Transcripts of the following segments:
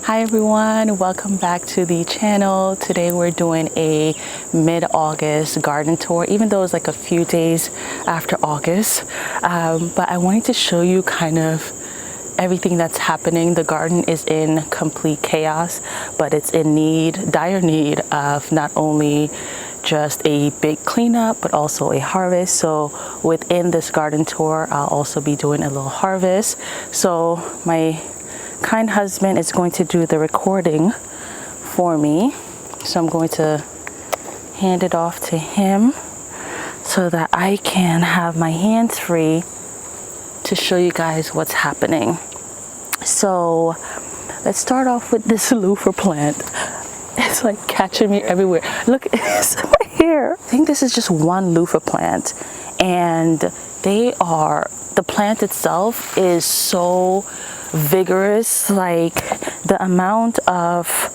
Hi everyone, welcome back to the channel. Today we're doing a mid-August garden tour, even though it's like a few days after August. But I wanted to show you kind of everything that's happening. The garden is in complete chaos, but it's in dire need of not only just a big cleanup, but also a harvest. So within this garden tour, I'll also be doing a little harvest. So my kind husband is going to do the recording for me. So I'm going to hand it off to him so that I can have my hands free to show you guys what's happening. So let's start off with this loofah plant. It's like catching me everywhere. Look, it's right here. I think this is just one loofah plant, and the plant itself is so vigorous. Like the amount of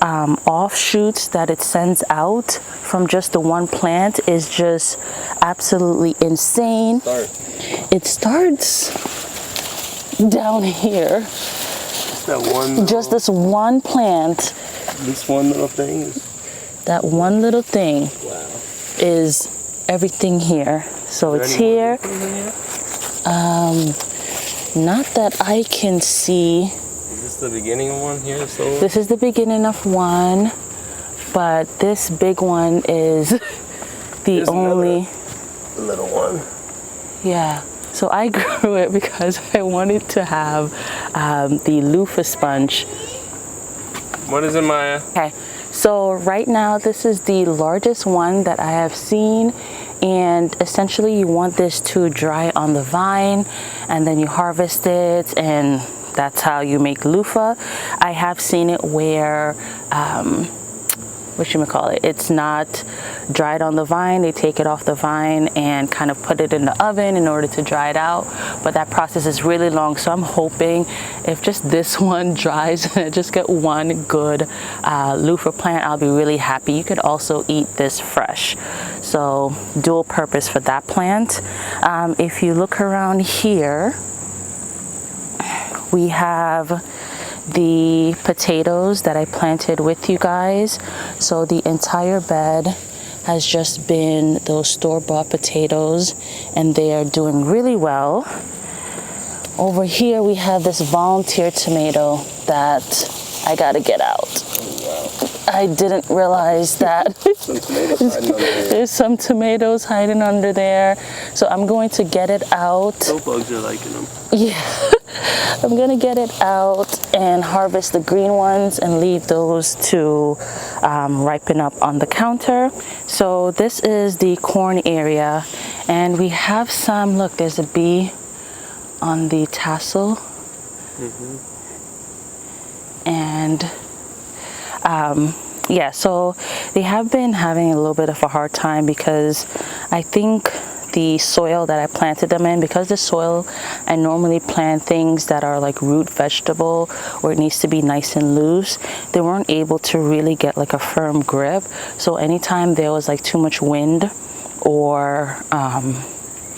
offshoots that it sends out from just the one plant is just absolutely insane. It starts down here. Just this one plant. This one little thing? That one little thing is everything here. So it's here. Not that I can see. Is this the beginning of one here? So this is the beginning of one, but this big one is the only little one. Yeah. So I grew it because I wanted to have the loofah sponge. What is it, Maya? Okay. So right now this is the largest one that I have seen. And essentially you want this to dry on the vine, and then you harvest it, and that's how you make loofah. I have seen it where, it's not dried on the vine. They take it off the vine and kind of put it in the oven in order to dry it out. But that process is really long. So I'm hoping if just this one dries and I just get one good loofah plant, I'll be really happy. You could also eat this fresh. So dual purpose for that plant. If you look around here, we have the potatoes that I planted with you guys. So the entire bed has just been those store-bought potatoes, and they are doing really well. Over here we have this volunteer tomato that I gotta get out. I didn't realize that there's some tomatoes hiding under there. So I'm going to get it out. Those bugs are liking them. Yeah. I'm gonna get it out and harvest the green ones and leave those to ripen up on the counter. So this is the corn area, and we have some, look, there's a bee on the tassel. And yeah, so they have been having a little bit of a hard time because I think the soil that I planted them in, because the soil, I normally plant things that are like root vegetable where it needs to be nice and loose. They weren't able to really get like a firm grip. So anytime there was like too much wind or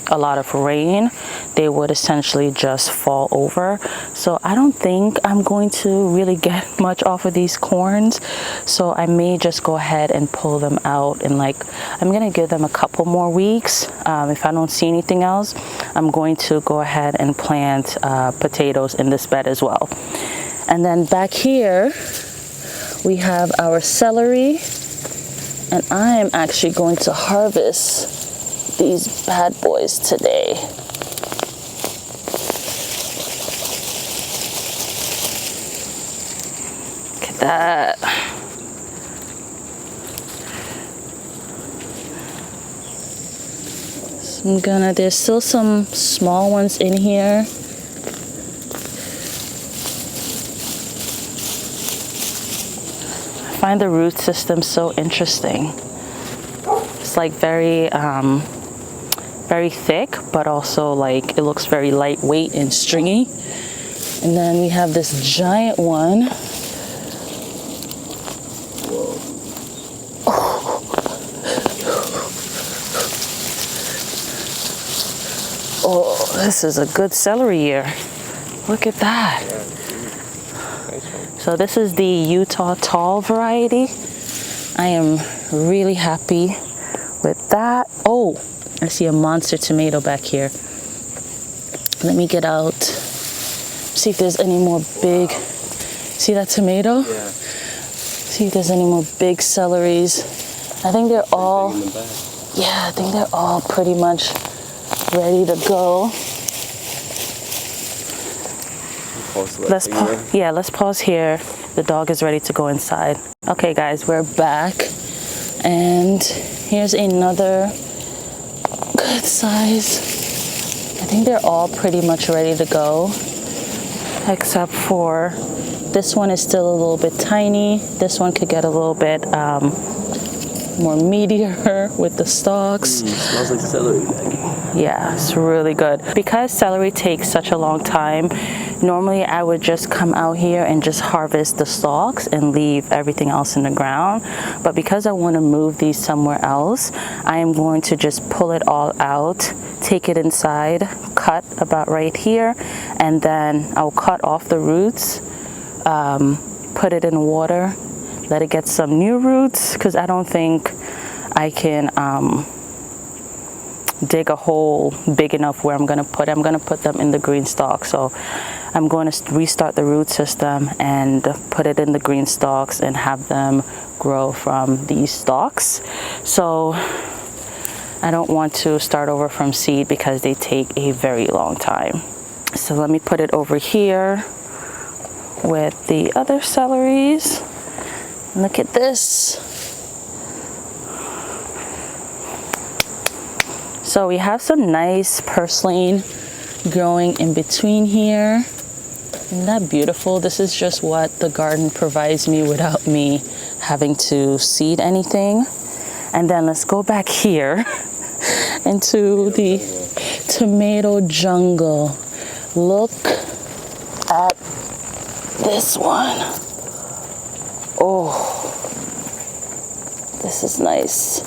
a lot of rain, they would essentially just fall over. So I don't think I'm going to really get much off of these corns. So I may just go ahead and pull them out, and I'm gonna give them a couple more weeks. If I don't see anything else, I'm going to go ahead and plant potatoes in this bed as well. And then back here, we have our celery, and I am actually going to harvest these bad boys today. Look at that. So there's still some small ones in here. I find the root system so interesting. It's like very thick, but also like it looks very lightweight and stringy. And then we have this giant one. Oh, this is a good celery year. Look at that. So this is the Utah tall variety. I am really happy with that. Oh, I see a monster tomato back here. Let me get out, see if there's any more big, see that tomato? Yeah. See if there's any more big celeries. I think they're all, yeah, I think they're all pretty much ready to go. Let's pause here. The dog is ready to go inside. Okay guys, we're back. And here's another good size. I think they're all pretty much ready to go. Except for this one is still a little bit tiny. This one could get a little bit more meatier with the stalks. Smells like celery. Yeah, it's really good. Because celery takes such a long time, normally I would just come out here and just harvest the stalks and leave everything else in the ground. But because I want to move these somewhere else, I am going to just pull it all out, take it inside, cut about right here, and then I'll cut off the roots, put it in water, let it get some new roots, because I don't think I can dig a hole big enough where I'm going to put them in the green stalk. So I'm going to restart the root system and put it in the green stalks and have them grow from these stalks. So I don't want to start over from seed because they take a very long time. So let me put it over here with the other celeries. Look at this. So we have some nice purslane growing in between here. Isn't that beautiful? This is just what the garden provides me without me having to seed anything. And then let's go back here into the tomato jungle. Look at this one. Oh, this is nice.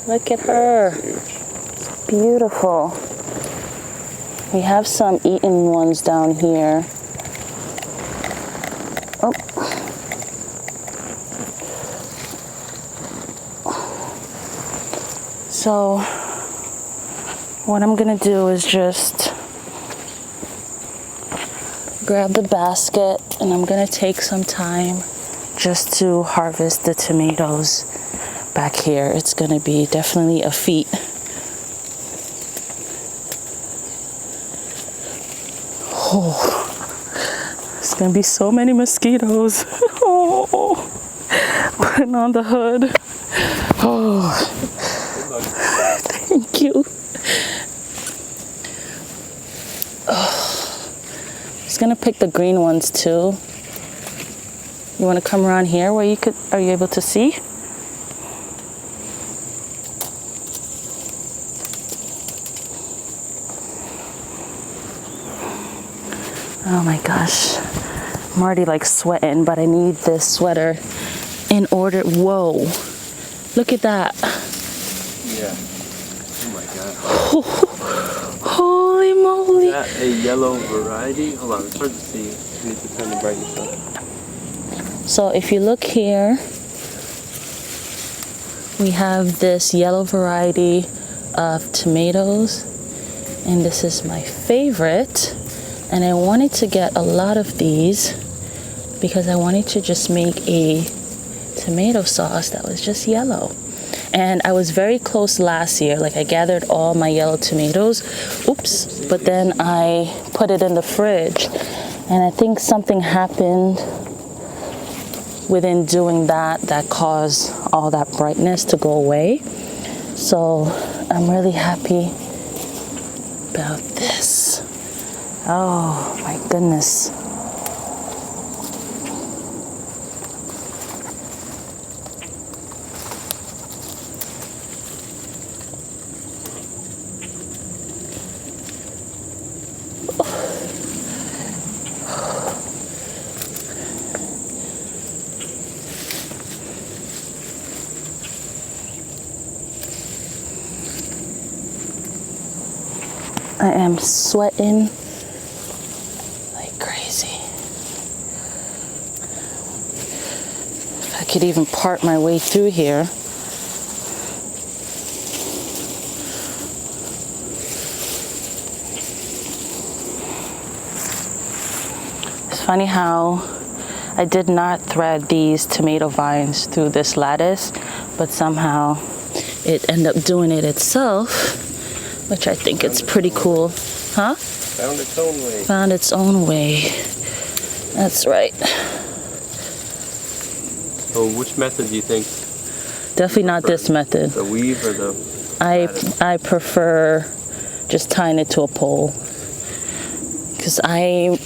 Look at her. Beautiful. We have some eaten ones down here. Oh. So what I'm gonna do is just grab the basket and I'm gonna take some time just to harvest the tomatoes back here. It's gonna be definitely a feat. Oh, there's gonna be so many mosquitoes. Oh, putting on the hood. Oh, thank you. Oh, just gonna pick the green ones too. You want to come around here where you could? Are you able to see? Oh my gosh, I'm already like sweating, but I need this sweater in order. Whoa, look at that. Yeah. Oh my god. Oh, holy moly. Is that a yellow variety? Hold on, it's hard to see. You need to turn the brightness up. So if you look here, we have this yellow variety of tomatoes, and this is my favorite. And I wanted to get a lot of these because I wanted to just make a tomato sauce that was just yellow. And I was very close last year. Like I gathered all my yellow tomatoes. Oops. But then I put it in the fridge. And I think something happened within doing that that caused all that brightness to go away. So I'm really happy about this. Oh my goodness. I am sweating like crazy. I could even part my way through here. It's funny how I did not thread these tomato vines through this lattice, but somehow it ended up doing it itself, which I think it's pretty cool. Huh? Found its own way. Found its own way. That's right. So which method do you think? Definitely not this method. The weave or the... I prefer just tying it to a pole, because I'm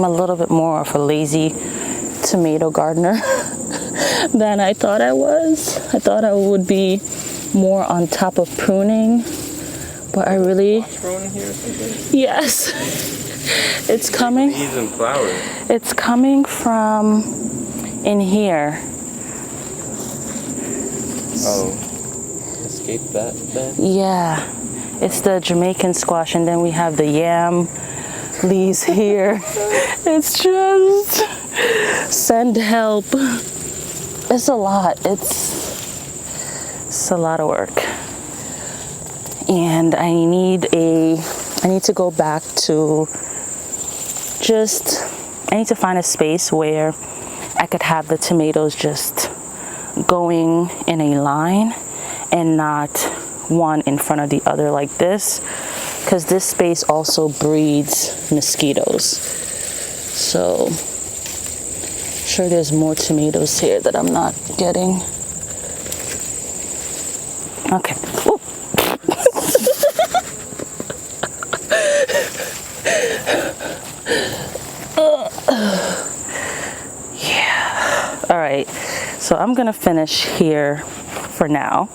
a little bit more of a lazy tomato gardener than I thought I was. I thought I would be more on top of pruning, but I really... What's growing here or something? Yes. It's coming. Leaves and flowers. It's coming from in here. Oh. Escape that then? Yeah. It's the Jamaican squash, and then we have the yam leaves here. It's just... Send help. It's a lot. It's a lot of work. And I need to go back to I need to find a space where I could have the tomatoes just going in a line and not one in front of the other like this, because this space also breeds mosquitoes. So I'm sure there's more tomatoes here that I'm not getting. Okay. Woo. Yeah. All right. So I'm gonna finish here for now,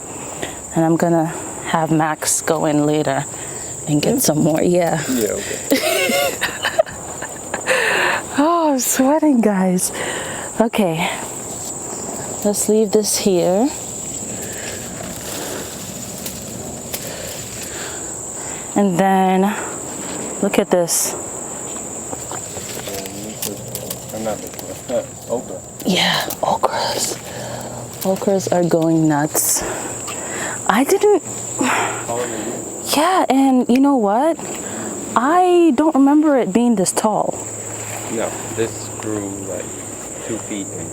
and I'm gonna have Max go in later and get some more. Yeah. Yeah, okay. Oh, I'm sweating, guys. Okay. Let's leave this here. And then, look at this. I'm not okra. Yeah, okras. Okras are going nuts. I didn't... Yeah, and you know what? I don't remember it being this tall. No, this grew like 2 feet in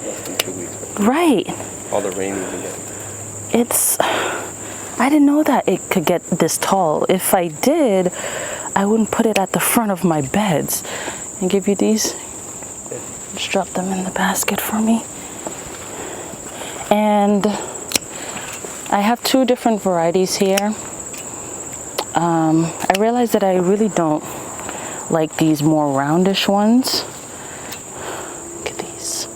less than 2 weeks. Right. All the rain we've been getting. I didn't know that it could get this tall. If I did, I wouldn't put it at the front of my beds. And give you these. Just drop them in the basket for me. And I have 2 different varieties here. I realized that I really don't like these more roundish ones. Look at these.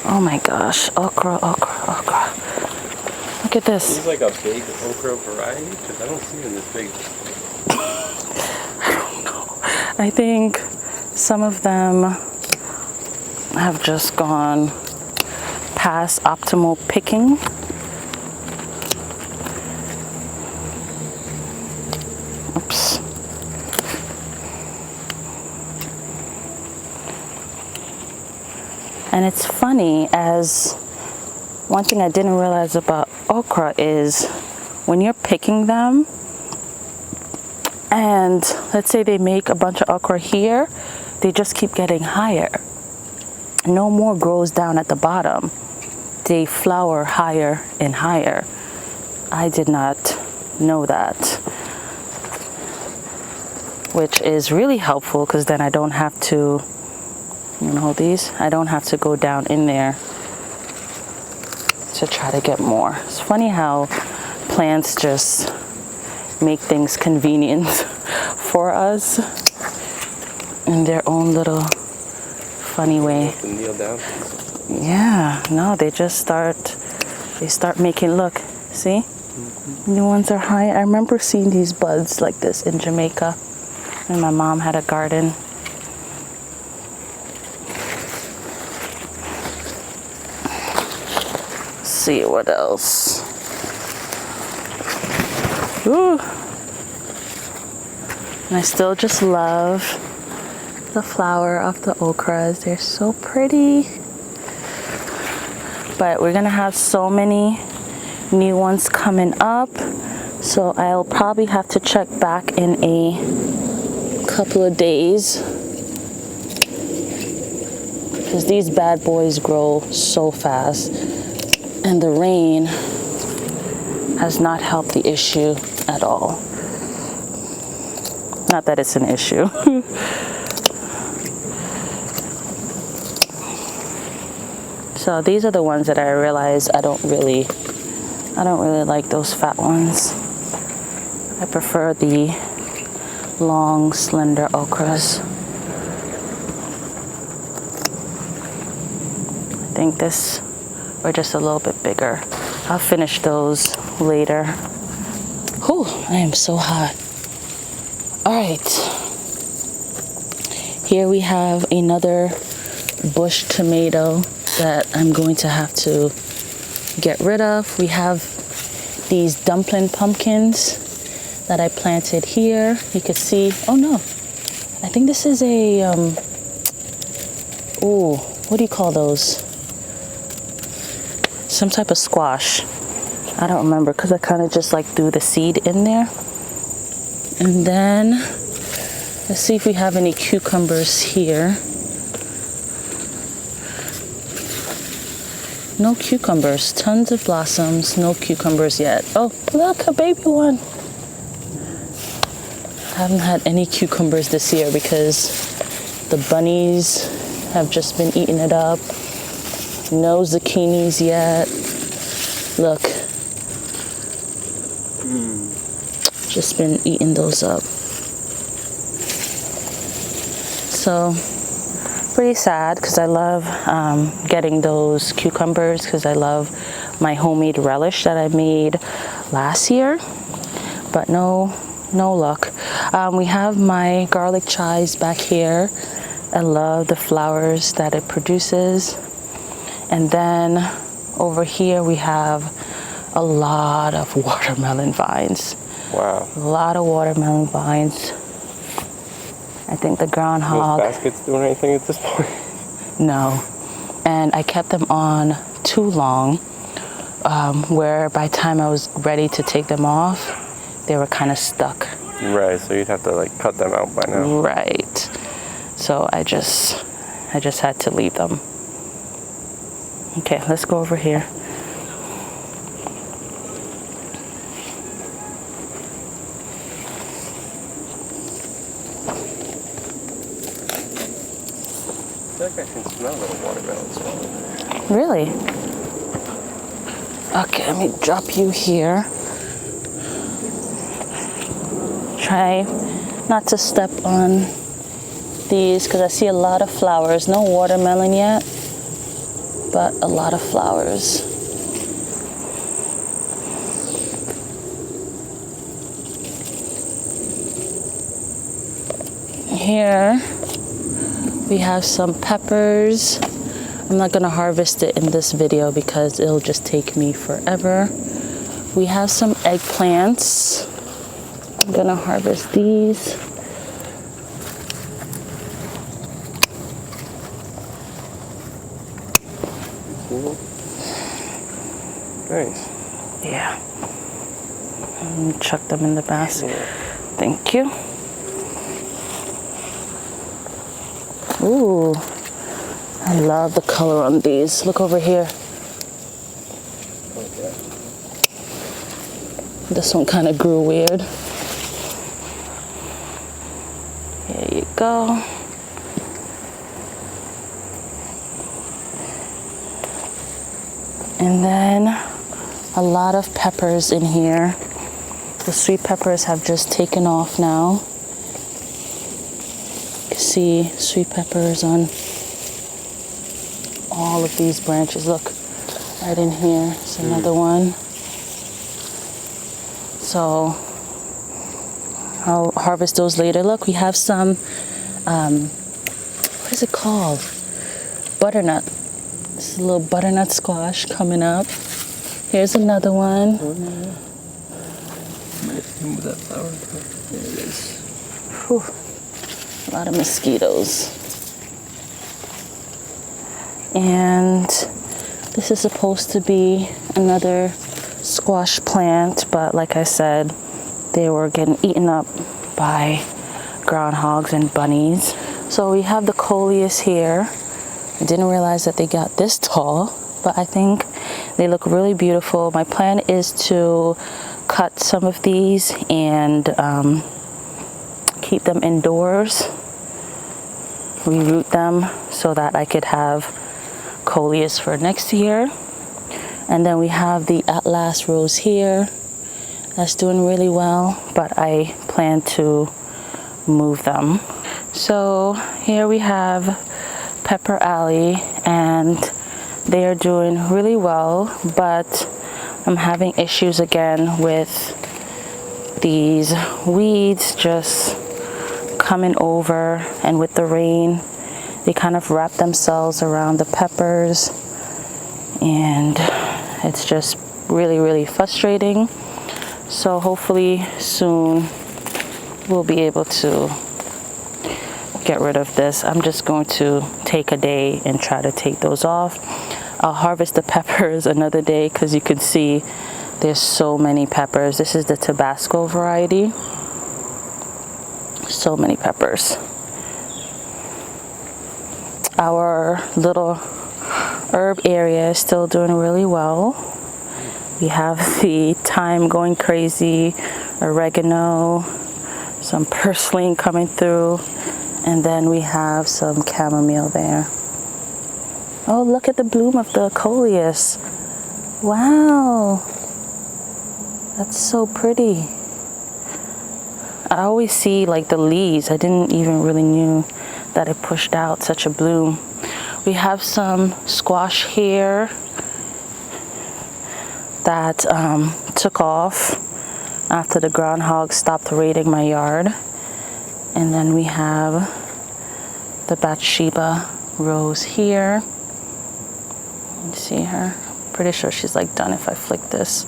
Oh my gosh, okra, okra, okra. Look at this. Is this like a big okra variety? Because I don't see them this big. I don't know. I think some of them have just gone past optimal picking. Oops. And it's funny, as one thing I didn't realize about okra is when you're picking them, and let's say they make a bunch of okra here, they just keep getting higher. No more grows down at the bottom. They flower higher and higher. I did not know that, which is really helpful, because then I don't have to, these, I don't have to go down in there to try to get more. It's funny how plants just make things convenient for us in their own little funny way. Kneel down. Yeah, no, they start making, look, see? New ones are high. I remember seeing these buds like this in Jamaica when my mom had a garden. Let's see what else. Ooh. And I still just love the flower of the okras. They're so pretty. But we're gonna have so many new ones coming up. So I'll probably have to check back in a couple of days, because these bad boys grow so fast. And the rain has not helped the issue at all. Not that it's an issue. So these are the ones that I realize I don't really like those fat ones. I prefer the long, slender okras. I think this, or just a little bit bigger. I'll finish those later. Whew, I am so hot. All right. Here we have another bush tomato that I'm going to have to get rid of. We have these dumpling pumpkins that I planted here. You could see, oh no, I think this is a, what do you call those? Some type of squash. I don't remember because I kind of just like threw the seed in there. And then let's see if we have any cucumbers here. No cucumbers, tons of blossoms, no cucumbers yet. Oh, look, a baby one. I haven't had any cucumbers this year because the bunnies have just been eating it up. No zucchinis yet. Look. Just been eating those up. So, pretty sad because I love getting those cucumbers because I love my homemade relish that I made last year. But no luck. We have my garlic chives back here. I love the flowers that it produces. And then over here we have a lot of watermelon vines. Wow. A lot of watermelon vines. I think the groundhog... Those baskets doing anything at this point? No. And I kept them on too long, where by the time I was ready to take them off, they were kind of stuck. Right, so you'd have to like cut them out by now. Right. So I just had to leave them. Okay, let's go over here. I feel like I can smell the watermelon smell. Really? Okay, let me drop you here. Try not to step on these because I see a lot of flowers. No watermelon yet, but a lot of flowers. Here we have some peppers. I'm not gonna harvest it in this video because it'll just take me forever. We have some eggplants. I'm gonna harvest these. Nice. Yeah. Chuck them in the basket. Yeah. Thank you. Ooh, I love the color on these. Look over here. Okay. This one kind of grew weird. Here you go. And then a lot of peppers in here. The sweet peppers have just taken off now. You can see sweet peppers on all of these branches. Look, right in here. It's another one. So I'll harvest those later. Look, we have some, what is it called? Butternut. This is a little butternut squash coming up. Here's another one. Move that flower. There it is. Whew. A lot of mosquitoes. And this is supposed to be another squash plant, but like I said, they were getting eaten up by groundhogs and bunnies. So we have the coleus here. I didn't realize that they got this tall, but I think they look really beautiful. My plan is to cut some of these and keep them indoors, reroot them so that I could have coleus for next year. And then we have the Atlas rose here that's doing really well, but I plan to move them. So here we have Pepper Alley, and they are doing really well, but I'm having issues again with these weeds just coming over, and with the rain they kind of wrap themselves around the peppers, and it's just really frustrating. So hopefully soon we'll be able to get rid of this. I'm just going to take a day and try to take those off. I'll harvest the peppers another day because you can see there's so many peppers. This is the Tabasco variety. So many peppers. Our little herb area is still doing really well. We have the thyme going crazy, oregano, some purslane coming through, and then we have some chamomile there. Oh, look at the bloom of the coleus. Wow, that's so pretty. I always see like the leaves. I didn't even really knew that it pushed out such a bloom. We have some squash here that took off after the groundhog stopped raiding my yard. And then we have the Bathsheba rose here. You see her? Pretty sure she's like done if I flick this.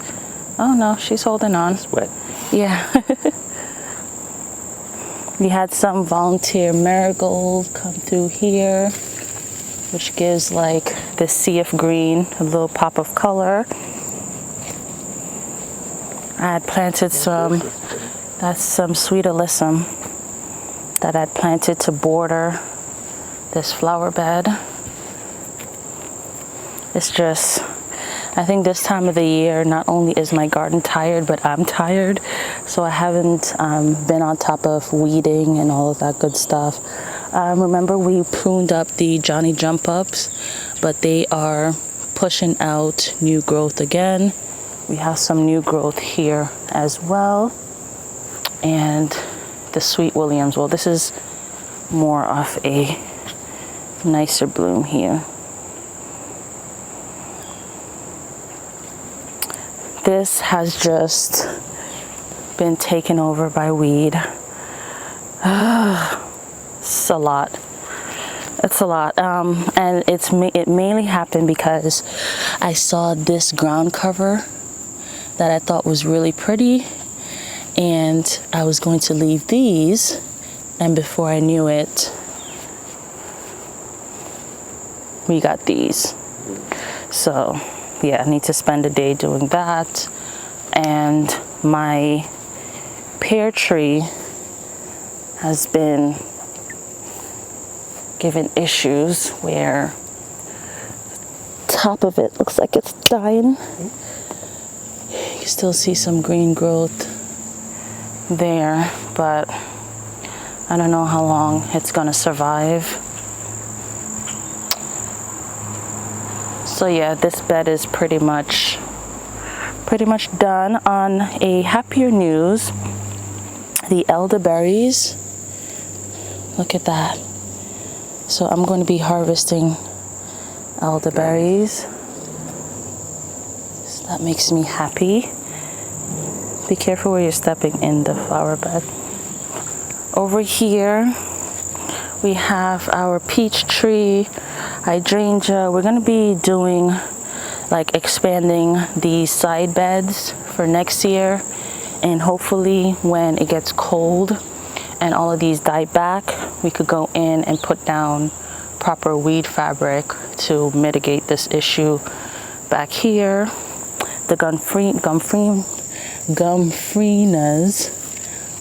Oh no, she's holding on. It's wet. Yeah. We had some volunteer marigold come through here, which gives like the sea of green a little pop of color. I had planted some, that's some sweet alyssum that I'd planted to border this flower bed. It's just, I think this time of the year, not only is my garden tired, but I'm tired. So I haven't been on top of weeding and all of that good stuff. Remember we pruned up the Johnny Jump Ups, but they are pushing out new growth again. We have some new growth here as well. And the Sweet Williams, well, this is more of a nicer bloom here. This has just been taken over by weed. It's a lot. It's a lot. And it mainly happened because I saw this ground cover that I thought was really pretty, and I was going to leave these, and before I knew it, we got these. So yeah, I need to spend a day doing that. And my pear tree has been given issues where the top of it looks like it's dying. You can still see some green growth there, but I don't know how long it's gonna survive. So yeah, this bed is pretty much done. On a happier news, the elderberries, look at that. So I'm going to be harvesting elderberries. So that makes me happy. Be careful where you're stepping in the flower bed. Over here we have our peach tree, hydrangea. We're going to be doing like expanding these side beds for next year, and hopefully when it gets cold and all of these died back, we could go in and put down proper weed fabric to mitigate this issue. Back here, the Gumfrinas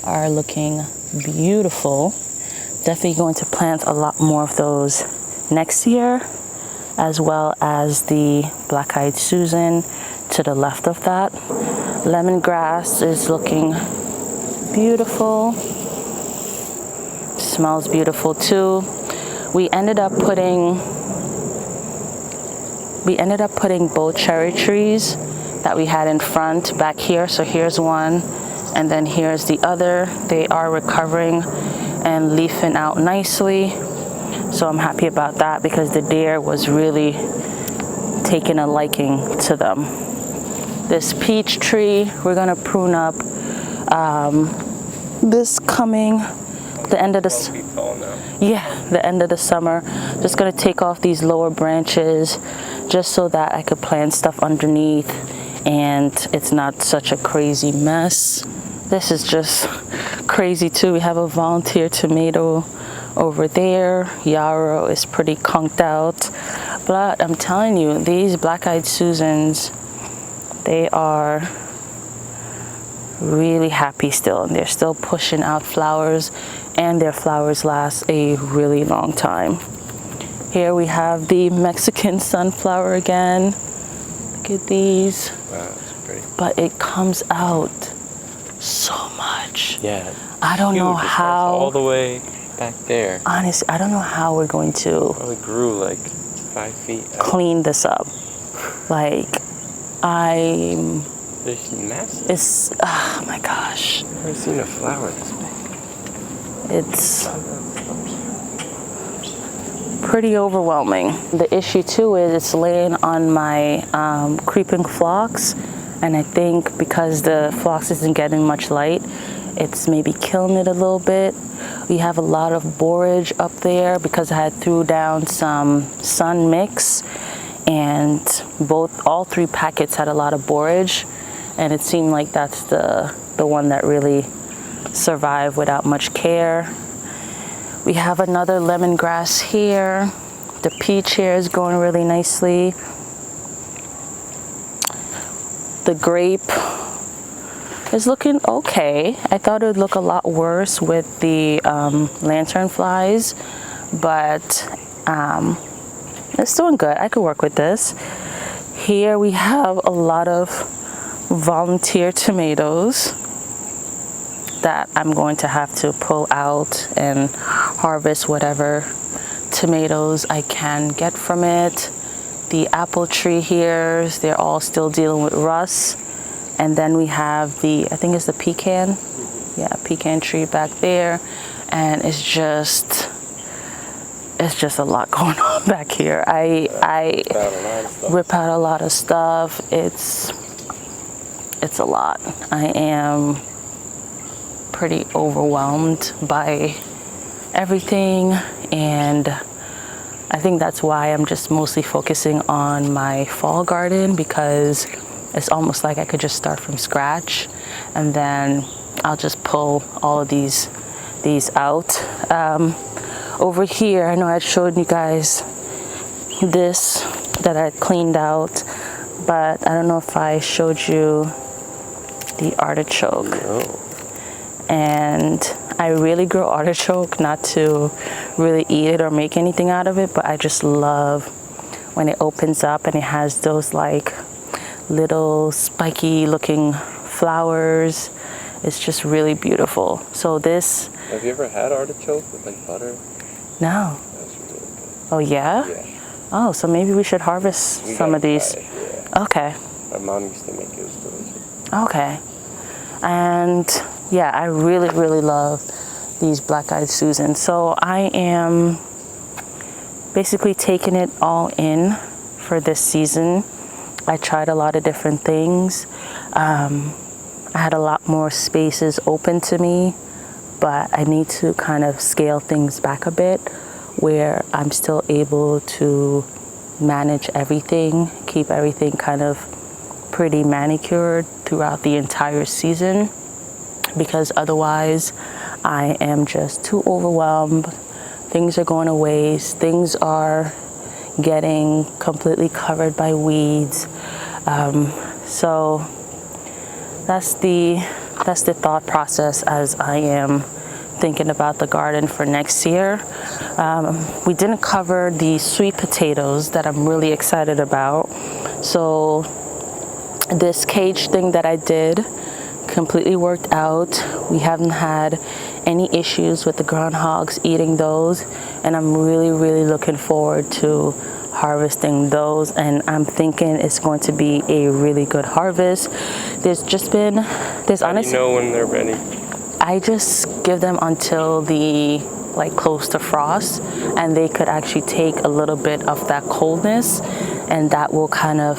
are looking beautiful. Definitely going to plant a lot more of those next year, as well as the black-eyed Susan to the left of that. Lemongrass is looking beautiful. Smells beautiful too. We ended up putting both cherry trees that we had in front back here. So here's one, and then here's the other. They are recovering and leafing out nicely. So I'm happy about that because the deer was really taking a liking to them. This peach tree, we're gonna prune up this coming the end of the end of the summer. Just gonna take off these lower branches just so that I could plant stuff underneath and it's not such a crazy mess. This is just crazy too. We have a volunteer tomato over there. Yarrow is pretty conked out, but I'm telling you, these black-eyed Susans, they are really happy still, and they're still pushing out flowers, and their flowers last a really long time. Here we have the Mexican sunflower again. Look at these. Wow, that's pretty. But it comes out so much. Yeah. I don't know It how. starts all the way back there. Honestly, I don't know how we're going to Probably grew like 5 feet out. clean this up. Like, It's massive. it's, oh my gosh. I've never seen a flower this big. It's pretty overwhelming. The issue too is it's laying on my creeping phlox, and I think because the phlox isn't getting much light, it's maybe killing it a little bit. We have a lot of borage up there because I had threw down some sun mix, and all three packets had a lot of borage, and it seemed like that's the one that really survived without much care. We have another lemongrass here. The peach here is going really nicely. The grape is looking okay. I thought it would look a lot worse with the lantern flies, but it's doing good. I could work with this. Here we have a lot of volunteer tomatoes that I'm going to have to pull out and harvest whatever tomatoes I can get from it. The apple tree here, they're all still dealing with rust. And then we have the, I think it's the pecan. Yeah, pecan tree back there. And it's just a lot going on back here. I rip out a lot of stuff. It's a lot. I am pretty overwhelmed by everything, and I think that's why I'm just mostly focusing on my fall garden, because it's almost like I could just start from scratch, and then I'll just pull all of these out. Over here, I know I showed you guys this that I cleaned out, but I don't know if I showed you the artichoke. No. And I really grow artichoke, not to really eat it or make anything out of it, but I just love when it opens up and it has those like little spiky looking flowers. It's just really beautiful. So this... Have you ever had artichoke with like butter? No. That's really good. Oh yeah? Yeah. Oh, so maybe we should harvest some of these. Yeah. Okay. My mom used to make it. It was delicious. Okay. And yeah, I really, really love these black-eyed Susans. So I am basically taking it all in for this season. I tried a lot of different things. I had a lot more spaces open to me, but I need to kind of scale things back a bit where I'm still able to manage everything, keep everything kind of pretty manicured throughout the entire season, because otherwise I am just too overwhelmed. Things are going to waste. Things are getting completely covered by weeds. So that's the thought process as I am thinking about the garden for next year. We didn't cover the sweet potatoes that I'm really excited about. So this cage thing that I did completely worked out. We haven't had any issues with the groundhogs eating those, and I'm really looking forward to harvesting those, and I'm thinking it's going to be a really good harvest. There's How do you know when they're ready? I just give them until the close to frost, and they could actually take a little bit of that coldness, and that will kind of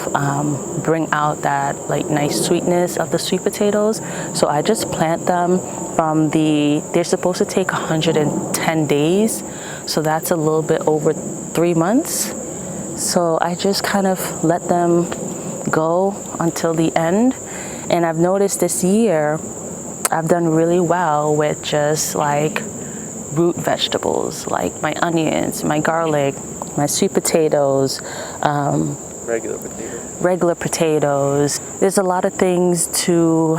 bring out that nice sweetness of the sweet potatoes. So I just plant them from they're supposed to take 110 days, so that's a little bit over 3 months. So I just kind of let them go until the end, and I've noticed this year I've done really well with just root vegetables, like my onions, my garlic, my sweet potatoes, regular potatoes. There's a lot of things to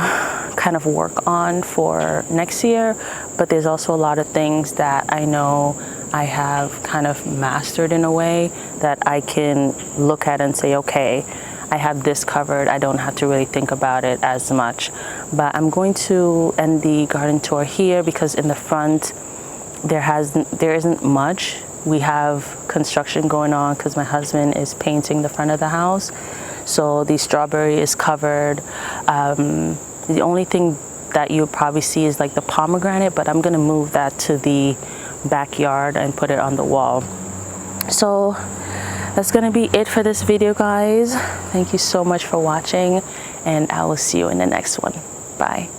kind of work on for next year, but there's also a lot of things that I know I have kind of mastered in a way that I can look at and say, okay, I have this covered. I don't have to really think about it as much. But I'm going to end the garden tour here because in the front there isn't much. We have construction going on because my husband is painting the front of the house. So the strawberry is covered. The only thing that you'll probably see is the pomegranate, but I'm gonna move that to the backyard and put it on the wall. So that's gonna be it for this video, guys. Thank you so much for watching, and I will see you in the next one. Bye.